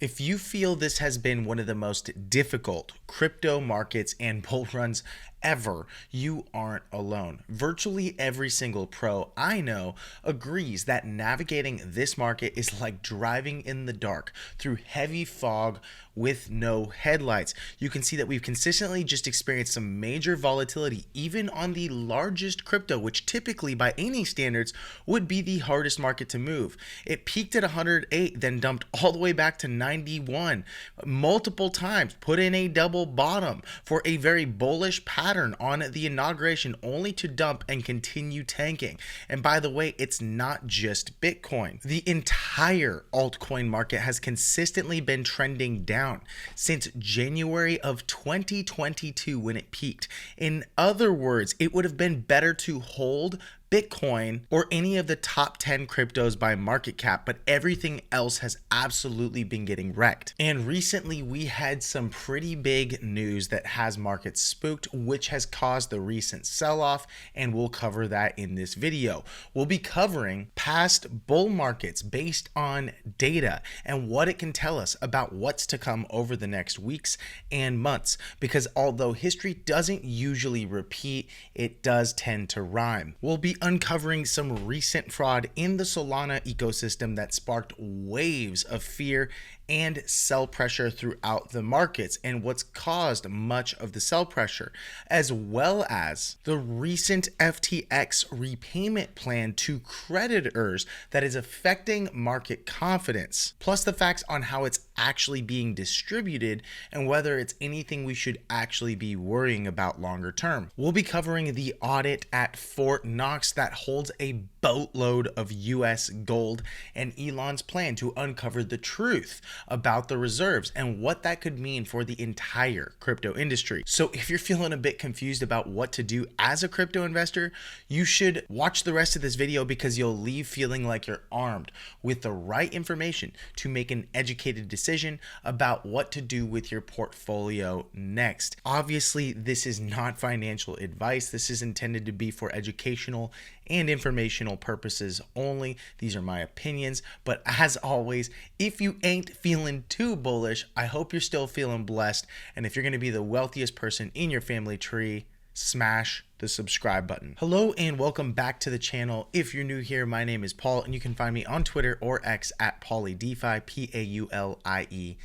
If you feel this has been one of the most difficult crypto markets and bull runs ever, you aren't alone. Virtually every single pro I know agrees that navigating this market is like driving in the dark through heavy fog with no headlights. You can see that we've consistently just experienced some major volatility, even on the largest crypto, which typically by any standards would be the hardest market to move. It peaked at 108, then dumped all the way back to 91 multiple times, put in a double bottom for a very bullish pattern on the inauguration, only to dump and continue tanking. And by the way, it's not just Bitcoin. The entire altcoin market has consistently been trending down since January of 2022 when it peaked. In other words, it would have been better to hold Bitcoin or any of the top 10 cryptos by market cap, but everything else has absolutely been getting wrecked. And recently we had some pretty big news that has markets spooked, which has caused the recent sell-off, and we'll cover that in this video. We'll be covering past bull markets based on data and what it can tell us about what's to come over the next weeks and months, because although history doesn't usually repeat, it does tend to rhyme. We'll be uncovering some recent fraud in the Solana ecosystem that sparked waves of fear and sell pressure throughout the markets, and what's caused much of the sell pressure, as well as the recent FTX repayment plan to creditors that is affecting market confidence, plus the facts on how it's actually being distributed and whether it's anything we should actually be worrying about longer term. We'll be covering the audit at Fort Knox that holds a boatload of US gold and Elon's plan to uncover the truth about the reserves and what that could mean for the entire crypto industry. So if you're feeling a bit confused about what to do as a crypto investor, you should watch the rest of this video, because you'll leave feeling like you're armed with the right information to make an educated decision about what to do with your portfolio next. Obviously, this is not financial advice. This is intended to be for educational and informational purposes only. These are my opinions, but as always, if you ain't feeling too bullish, I hope you're still feeling blessed. And if you're going to be the wealthiest person in your family tree, smash the subscribe button. Hello and welcome back to the channel. If you're new here, my name is Paul, and you can find me on Twitter or X at PauliDeFi, PauliDeFi.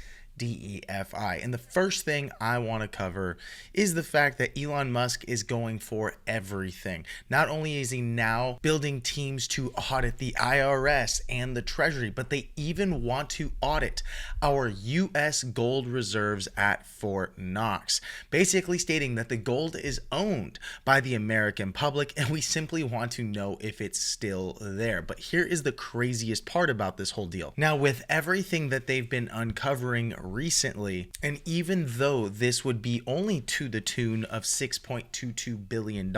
And the first thing I want to cover is the fact that Elon Musk is going for everything. Not only is he now building teams to audit the IRS and the Treasury, but they even want to audit our US gold reserves at Fort Knox, basically stating that the gold is owned by the American public and we simply want to know if it's still there. But here is the craziest part about this whole deal. Now, with everything that they've been uncovering recently, and even though this would be only to the tune of $6.22 billion,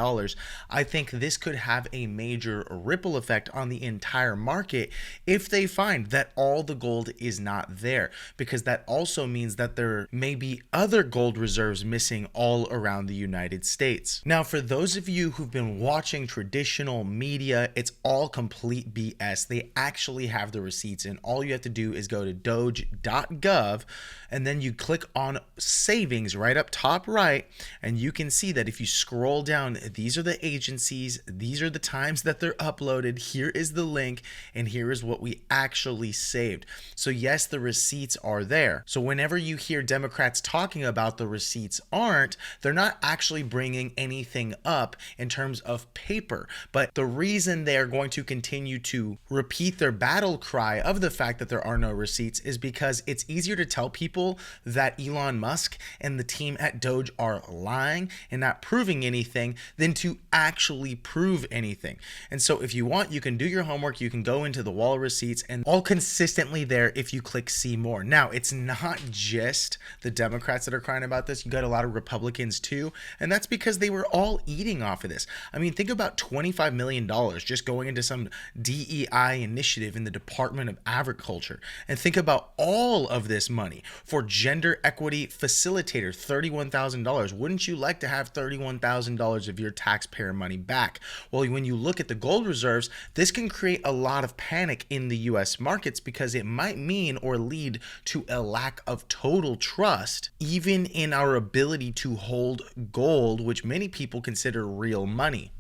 I think this could have a major ripple effect on the entire market if they find that all the gold is not there, because that also means that there may be other gold reserves missing all around the United States. Now, for those of you who've been watching traditional media, it's all complete BS. They actually have the receipts, and all you have to do is go to doge.gov, and then you click on savings right up top right, and you can see that if you scroll down, these are the agencies, these are the times that they're uploaded, here is the link, and here is what we actually saved. So yes, the receipts are there. So whenever you hear Democrats talking about the receipts aren't, they're not actually bringing anything up in terms of paper. But the reason they're going to continue to repeat their battle cry of the fact that there are no receipts is because it's easier to tell people that Elon Musk and the team at Doge are lying and not proving anything than to actually prove anything. And so if you want, you can do your homework, you can go into the wall of receipts, and all consistently there if you click see more. Now, it's not just the Democrats that are crying about this. You got a lot of Republicans too, and that's because they were all eating off of this. I mean, think about $25 million just going into some DEI initiative in the Department of Agriculture, and think about all of this money money. For gender equity facilitator, $31,000. Wouldn't you like to have $31,000 of your taxpayer money back? Well, when you look at the gold reserves, this can create a lot of panic in the US markets because it might mean or lead to a lack of total trust, even in our ability to hold gold, which many people consider real money.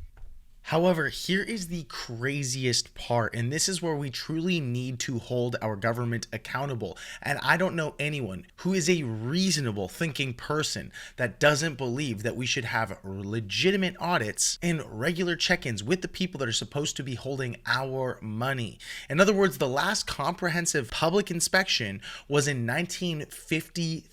However, here is the craziest part, and this is where we truly need to hold our government accountable. And I don't know anyone who is a reasonable thinking person that doesn't believe that we should have legitimate audits and regular check-ins with the people that are supposed to be holding our money. In other words, the last comprehensive public inspection was in 1953.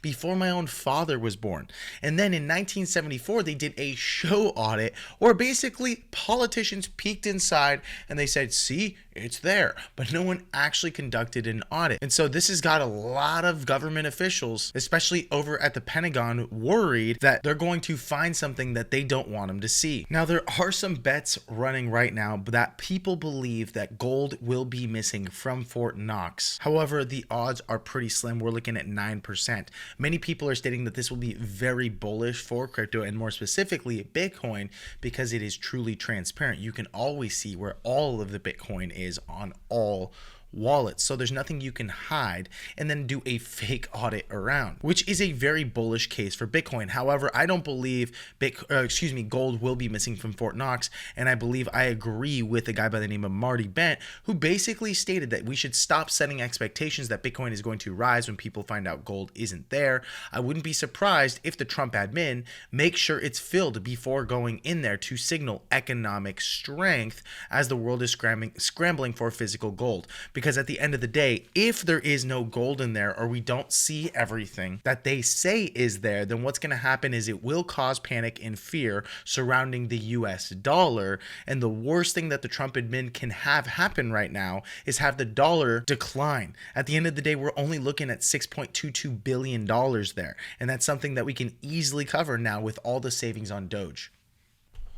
Before my own father was born. And then in 1974, they did a show audit where basically politicians peeked inside and they said, see, it's there, but no one actually conducted an audit. And so this has got a lot of government officials, especially over at the Pentagon, worried that they're going to find something that they don't want them to see. Now, there are some bets running right now that people believe that gold will be missing from Fort Knox. However, the odds are pretty slim. We're looking at 9%. Many people are stating that this will be very bullish for crypto and more specifically Bitcoin because it is truly transparent. You can always see where all of the Bitcoin is on all wallets, so there's nothing you can hide and then do a fake audit around, which is a very bullish case for Bitcoin. However, I don't believe gold will be missing from Fort Knox, and I believe I agree with a guy by the name of Marty Bent, who basically stated that we should stop setting expectations that Bitcoin is going to rise when people find out gold isn't there. I wouldn't be surprised if the Trump admin makes sure it's filled before going in there to signal economic strength as the world is scrambling for physical gold. Because at the end of the day, if there is no gold in there or we don't see everything that they say is there, then what's going to happen is it will cause panic and fear surrounding the US dollar. And the worst thing that the Trump admin can have happen right now is have the dollar decline. At the end of the day, we're only looking at $6.22 billion there. And that's something that we can easily cover now with all the savings on Doge.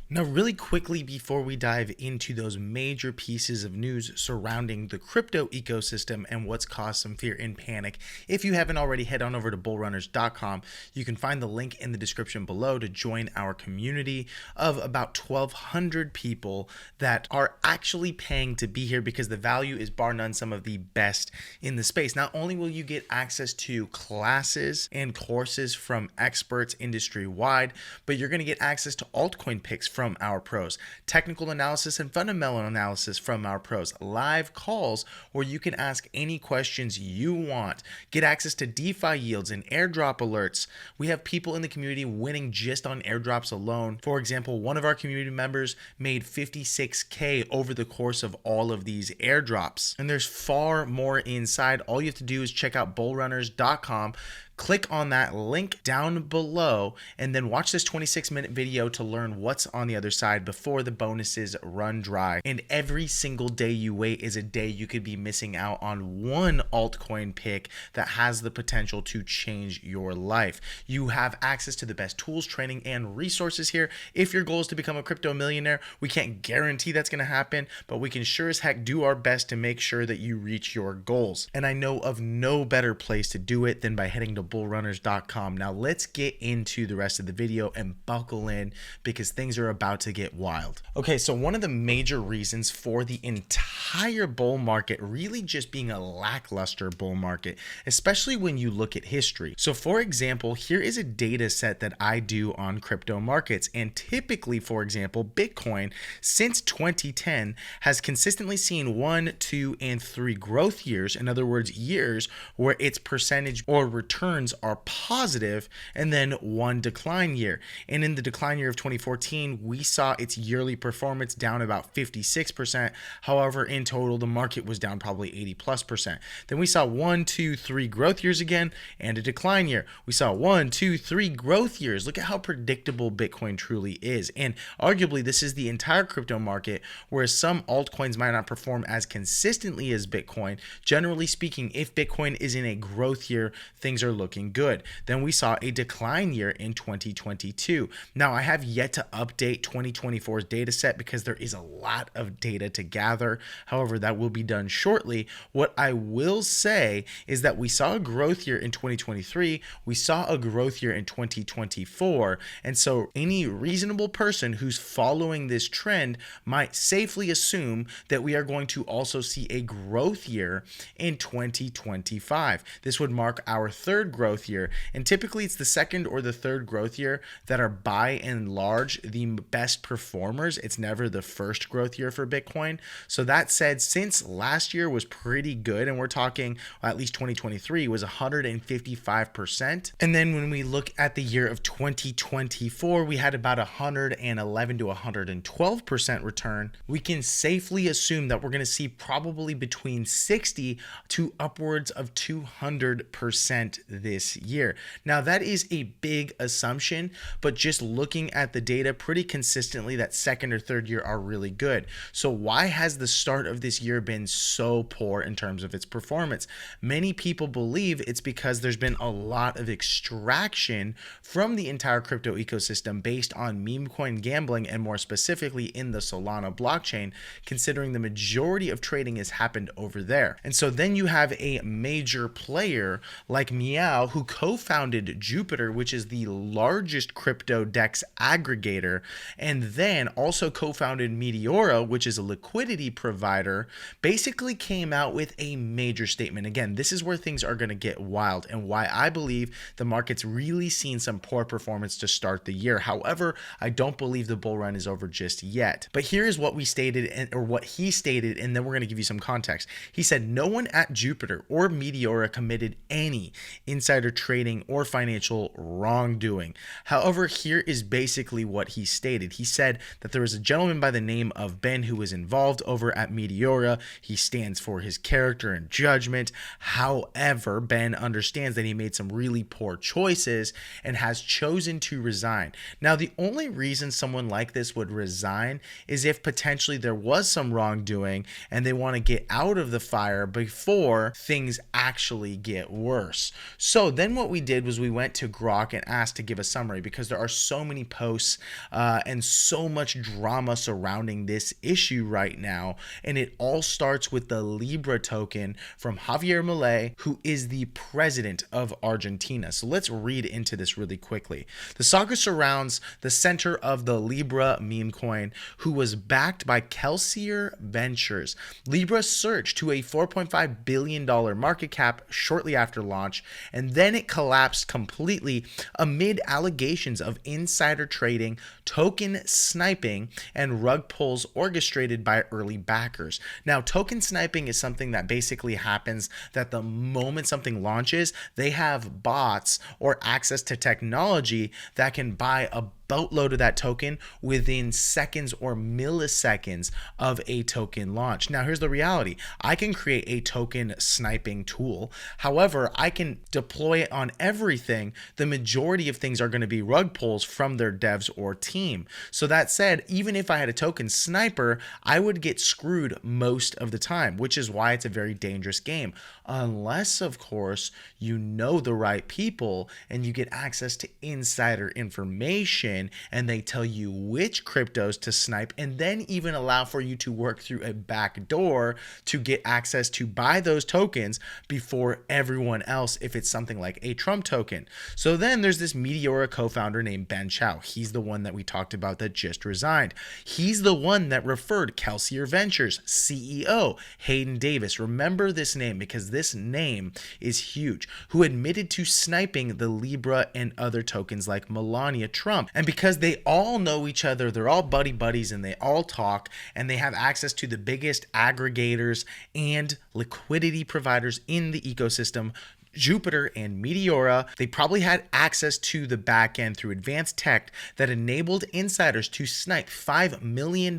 Now, really quickly before we dive into those major pieces of news surrounding the crypto ecosystem and what's caused some fear and panic, if you haven't already, head on over to bullrunners.com. You can find the link in the description below to join our community of about 1,200 people that are actually paying to be here because the value is bar none some of the best in the space. Not only will you get access to classes and courses from experts industry-wide, but you're going to get access to altcoin picks from our pros, technical analysis and fundamental analysis from our pros, live calls where you can ask any questions you want, get access to DeFi yields and airdrop alerts. We have people in the community winning just on airdrops alone. For example, one of our community members made $56K over the course of all of these airdrops. And there's far more inside. All you have to do is check out bullrunners.com. Click on that link down below and then watch this 26-minute video to learn what's on the other side before the bonuses run dry. And every single day you wait is a day you could be missing out on one altcoin pick that has the potential to change your life. You have access to the best tools, training, and resources here. If your goal is to become a crypto millionaire, we can't guarantee that's going to happen, but we can sure as heck do our best to make sure that you reach your goals. And I know of no better place to do it than by heading to bullrunners.com. Now let's get into the rest of the video and buckle in because things are about to get wild. Okay, so one of the major reasons for the entire bull market really just being a lackluster bull market, especially when you look at history. So for example, here is a data set that I do on crypto markets, and typically, for example, Bitcoin since 2010 has consistently seen 1, 2, and 3 growth years. In other words, years where its percentage or returns are positive, and then 1 decline year. And in the decline year of 2014, we saw its yearly performance down about 56%. However, in total, the market was down probably 80+%. Then we saw 1, 2, 3 growth years again, and a decline year. We saw 1, 2, 3 growth years. Look at how predictable Bitcoin truly is. And arguably, this is the entire crypto market, whereas some altcoins might not perform as consistently as Bitcoin. Generally speaking, if Bitcoin is in a growth year, things are looking looking good. Then we saw a decline year in 2022. Now, I have yet to update 2024's data set because there is a lot of data to gather. However, that will be done shortly. What I will say is that we saw a growth year in 2023. We saw a growth year in 2024. And so any reasonable person who's following this trend might safely assume that we are going to also see a growth year in 2025. This would mark our third growth year. And typically it's the second or the third growth year that are by and large the best performers. It's never the first growth year for Bitcoin. So that said, since last year was pretty good, and we're talking at least 2023 was 155%. And then when we look at the year of 2024, we had about 111 to 112% return. We can safely assume that we're going to see probably between 60 to upwards of 200% this year. Now that is a big assumption, but just looking at the data pretty consistently, that second or third year are really good. So why has the start of this year been so poor in terms of its performance? Many people believe it's because there's been a lot of extraction from the entire crypto ecosystem based on meme coin gambling, and more specifically in the Solana blockchain, considering the majority of trading has happened over there. And so then you have a major player like Meow, who co-founded Jupiter, which is the largest crypto DEX aggregator, and then also co-founded Meteora, which is a liquidity provider, basically came out with a major statement. Again, this is where things are going to get wild and why I believe the market's really seen some poor performance to start the year. However, I don't believe the bull run is over just yet. But here is what we stated, or what he stated, and then we're going to give you some context. He said no one at Jupiter or Meteora committed any insider trading or financial wrongdoing. However, here is basically what he stated. He said that there was a gentleman by the name of Ben who was involved over at Meteora. He stands for his character and judgment. However, Ben understands that he made some really poor choices and has chosen to resign. Now, the only reason someone like this would resign is if potentially there was some wrongdoing and they want to get out of the fire before things actually get worse. So then what we did was we went to Grok and asked to give a summary, because there are so many posts and so much drama surrounding this issue right now. And it all starts with the Libra token from Javier Milei, who is the president of Argentina. So let's read into this really quickly. The saga surrounds the center of the Libra meme coin, who was backed by Kelsier Ventures. Libra surged to a $4.5 billion market cap shortly after launch, and then it collapsed completely amid allegations of insider trading, token sniping, and rug pulls orchestrated by early backers. Now, token sniping is something that basically happens that the moment something launches, they have bots or access to technology that can buy a boatload of that token within seconds or milliseconds of a token launch. Now, here's the reality. I can create a token sniping tool. However, I can deploy it on everything. The majority of things are going to be rug pulls from their devs or team. So that said, even if I had a token sniper, I would get screwed most of the time, which is why it's a very dangerous game. Unless, of course, you know the right people and you get access to insider information and they tell you which cryptos to snipe, and then even allow for you to work through a back door to get access to buy those tokens before everyone else, if it's something like a Trump token. So then there's this Meteora co-founder named Ben Chow. He's the one that we talked about that just resigned. He's the one that referred Kelsier Ventures CEO Hayden Davis. Remember this name because this name is huge, who admitted to sniping the Libra and other tokens like Melania Trump. And because they all know each other, they're all buddies and they all talk, and they have access to the biggest aggregators and liquidity providers in the ecosystem, Jupiter and Meteora, they probably had access to the back end through advanced tech that enabled insiders to snipe $5 million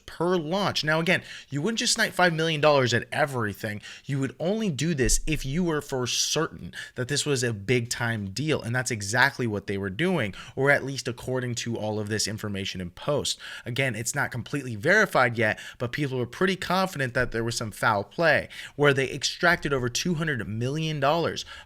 per launch. Now, again, you wouldn't just snipe $5 million at everything. You would only do this if you were for certain that this was a big time deal. And that's exactly what they were doing, or at least according to all of this information in post. Again, it's not completely verified yet, but people were pretty confident that there was some foul play where they extracted over $200 million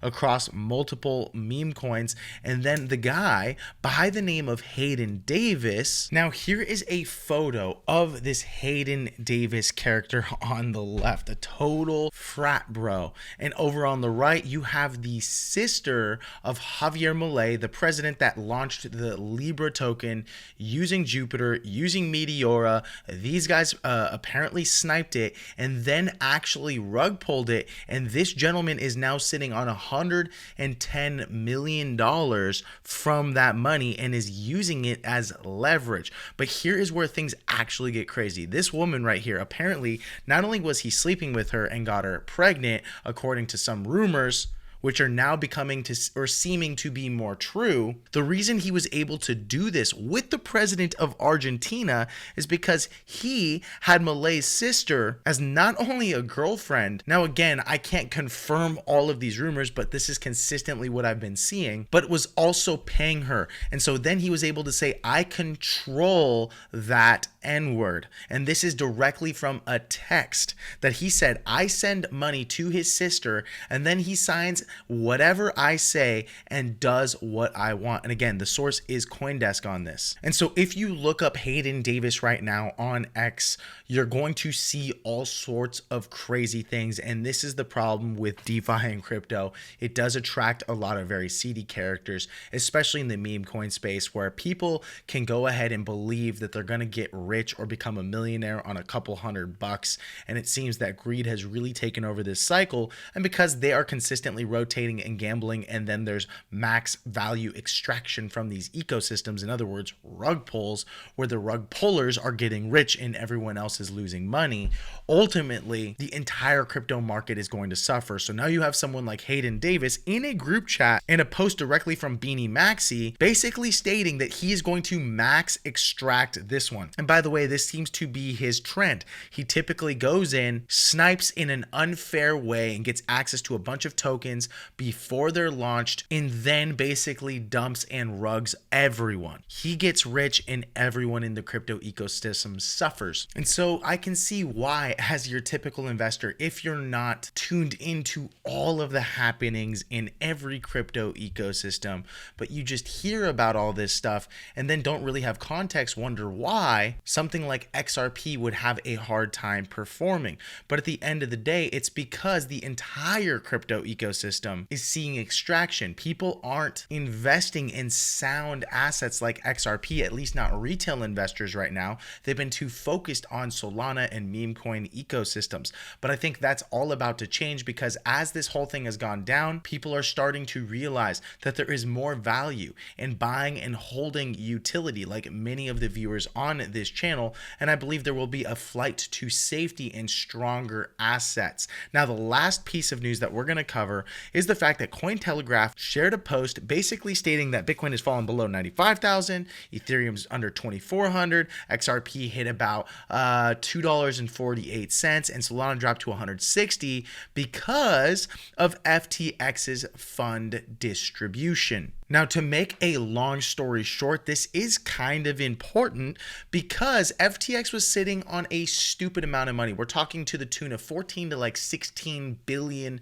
across multiple meme coins. And then the guy by the name of Hayden Davis. Now, here is a photo of this Hayden Davis character on the left, a total frat bro. And over on the right, you have the sister of Javier Milei, the president that launched the Libra token using Jupiter, using Meteora. These guys apparently sniped it and then actually rug pulled it. And this gentleman is now sitting on $110 million from that money and is using it as leverage. But here is where things actually get crazy. This woman right here, apparently, not only was he sleeping with her and got her pregnant, according to some rumors, which are now becoming to or seeming to be more true. The reason he was able to do this with the president of Argentina is because he had Milei's sister as not only a girlfriend. Now, again, I can't confirm all of these rumors, but this is consistently what I've been seeing, but was also paying her. And so then he was able to say, I control that N-word. And this is directly from a text that he said, I send money to his sister, and then he signs whatever I say and does what I want. And again, the source is CoinDesk on this. And so if you look up Hayden Davis right now on X, you're going to see all sorts of crazy things. And this is the problem with DeFi and crypto. It does attract a lot of very seedy characters, especially in the meme coin space, where people can go ahead and believe that they're going to get rich or become a millionaire on a couple $100. And it seems that greed has really taken over this cycle. And because they are consistently rotating and gambling, and then there's max value extraction from these ecosystems, in other words, rug pulls, where the rug pullers are getting rich and everyone else is losing money, ultimately the entire crypto market is going to suffer. So now you have someone like Hayden Davis in a group chat and a post directly from Beanie Maxi basically stating that he is going to max extract this one. And by the way, this seems to be his trend. He typically goes in, snipes in an unfair way, and gets access to a bunch of tokens before they're launched, and then basically dumps and rugs everyone. He gets rich and everyone in the crypto ecosystem suffers. And so I can see why, as your typical investor, if you're not tuned into all of the happenings in every crypto ecosystem, but you just hear about all this stuff and then don't really have context, wonder why something like XRP would have a hard time performing. But at the end of the day, it's because the entire crypto ecosystem is seeing extraction. People aren't investing in sound assets like XRP, at least not retail investors right now. They've been too focused on Solana and meme coin ecosystems. But I think that's all about to change, because as this whole thing has gone down, people are starting to realize that there is more value in buying and holding utility, like many of the viewers on this channel. And I believe there will be a flight to safety and stronger assets. Now, the last piece of news that we're going to cover is the fact that Cointelegraph shared a post basically stating that Bitcoin has fallen below 95,000, Ethereum's under 2,400, XRP hit about $2.48, and Solana dropped to 160 because of FTX's fund distribution. Now, to make a long story short, this is kind of important because FTX was sitting on a stupid amount of money. We're talking to the tune of 14 to like $16 billion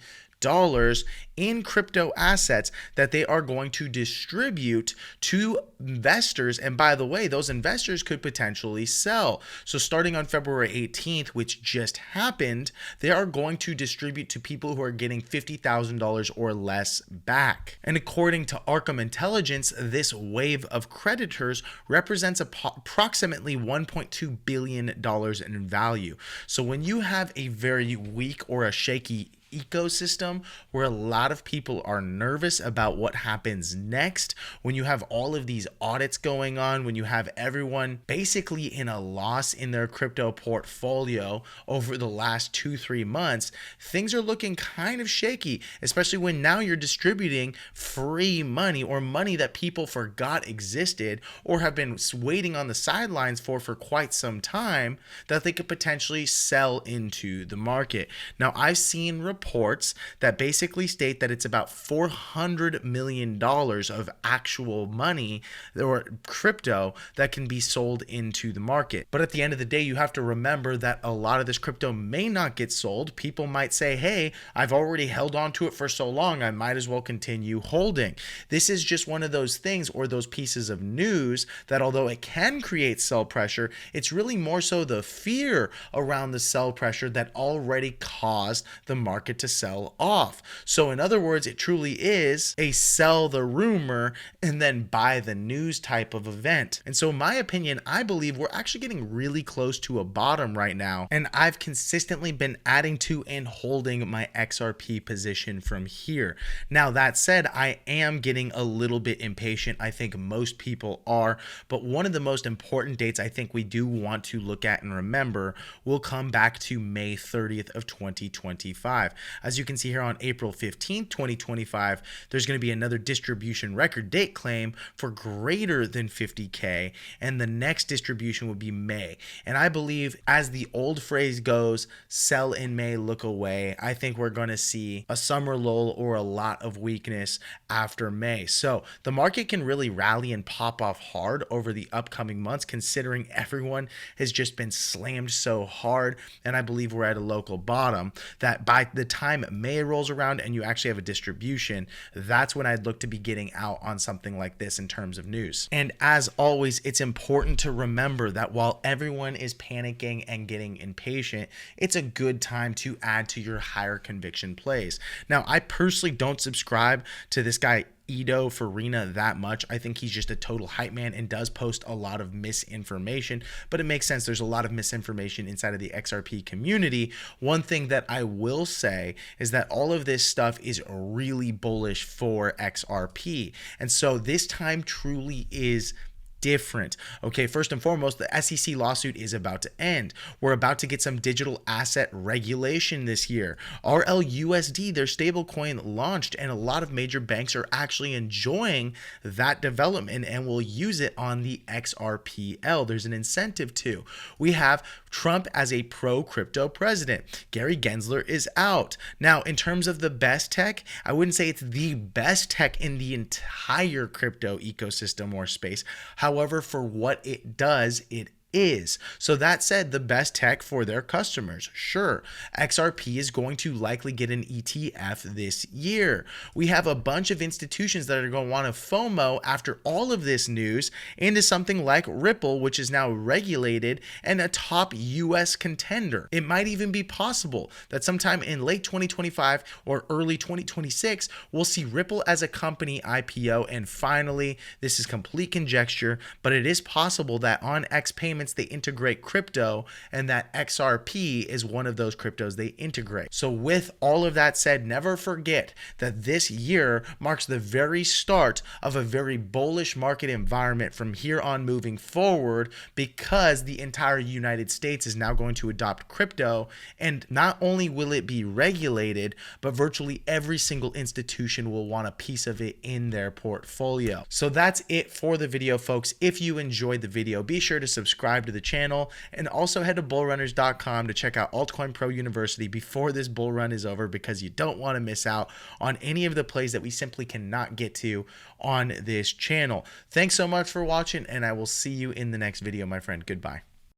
in crypto assets that they are going to distribute to investors. And by the way, those investors could potentially sell. So starting on February 18th, which just happened, they are going to distribute to people who are getting $50,000 or less back. And according to Arkham Intelligence, this wave of creditors represents approximately $1.2 billion in value. So when you have a very weak or a shaky ecosystem where a lot of people are nervous about what happens next, when you have all of these audits going on, when you have everyone basically in a loss in their crypto portfolio over the last 2-3 months, things are looking kind of shaky, especially when now you're distributing free money or money that people forgot existed or have been waiting on the sidelines for quite some time, that they could potentially sell into the market. Now, I've seen reports reports that basically state that it's about $400 million of actual money or crypto that can be sold into the market. But at the end of the day, you have to remember that a lot of this crypto may not get sold. People might say, hey, I've already held on to it for so long, I might as well continue holding. This is just one of those things or those pieces of news that although it can create sell pressure, it's really more so the fear around the sell pressure that already caused the market to sell off. So in other words, it truly is a sell the rumor and then buy the news type of event. And so in my opinion, I believe we're actually getting really close to a bottom right now. And I've consistently been adding to and holding my XRP position from here. Now that said, I am getting a little bit impatient. I think most people are, but one of the most important dates I think we do want to look at and remember will come back to May 30th of 2025. As you can see here on April 15th, 2025, there's going to be another distribution record date claim for greater than 50K, and the next distribution will be May. And I believe, as the old phrase goes, sell in May, look away. I think we're going to see a summer lull or a lot of weakness after May. So the market can really rally and pop off hard over the upcoming months, considering everyone has just been slammed so hard. And I believe we're at a local bottom that by the time May rolls around and you actually have a distribution, that's when I'd look to be getting out on something like this in terms of news. And as always, it's important to remember that while everyone is panicking and getting impatient, it's a good time to add to your higher conviction plays. Now, I personally don't subscribe to this guy Edo Farina that much. I think he's just a total hype man and does post a lot of misinformation, but it makes sense. There's a lot of misinformation inside of the XRP community. One thing that I will say is that all of this stuff is really bullish for XRP. And so this time truly is different. Okay, first and foremost, the SEC lawsuit is about to end. We're about to get some digital asset regulation this year. RLUSD, their stablecoin, launched, and a lot of major banks are actually enjoying that development and will use it on the XRPL. There's an incentive to. We have Trump as a pro-crypto president. Gary Gensler is out. Now, in terms of the best tech, I wouldn't say it's the best tech in the entire crypto ecosystem or space. However, for what it does, it is. So that said, the best tech for their customers. Sure, XRP is going to likely get an ETF this year. We have a bunch of institutions that are going to want to FOMO after all of this news into something like Ripple, which is now regulated and a top US contender. It might even be possible that sometime in late 2025 or early 2026, we'll see Ripple as a company IPO. And finally, this is complete conjecture, but it is possible that on X Payments, they integrate crypto, and that XRP is one of those cryptos they integrate. So with all of that said, never forget that this year marks the very start of a very bullish market environment from here on moving forward, because the entire United States is now going to adopt crypto, and not only will it be regulated, but virtually every single institution will want a piece of it in their portfolio. So that's it for the video, folks. If you enjoyed the video, be sure to subscribe to the channel, and also head to bullrunners.com to check out Altcoin Pro University before this bull run is over, because you don't want to miss out on any of the plays that we simply cannot get to on this channel. Thanks so much for watching, and I will see you in the next video, my friend. Goodbye.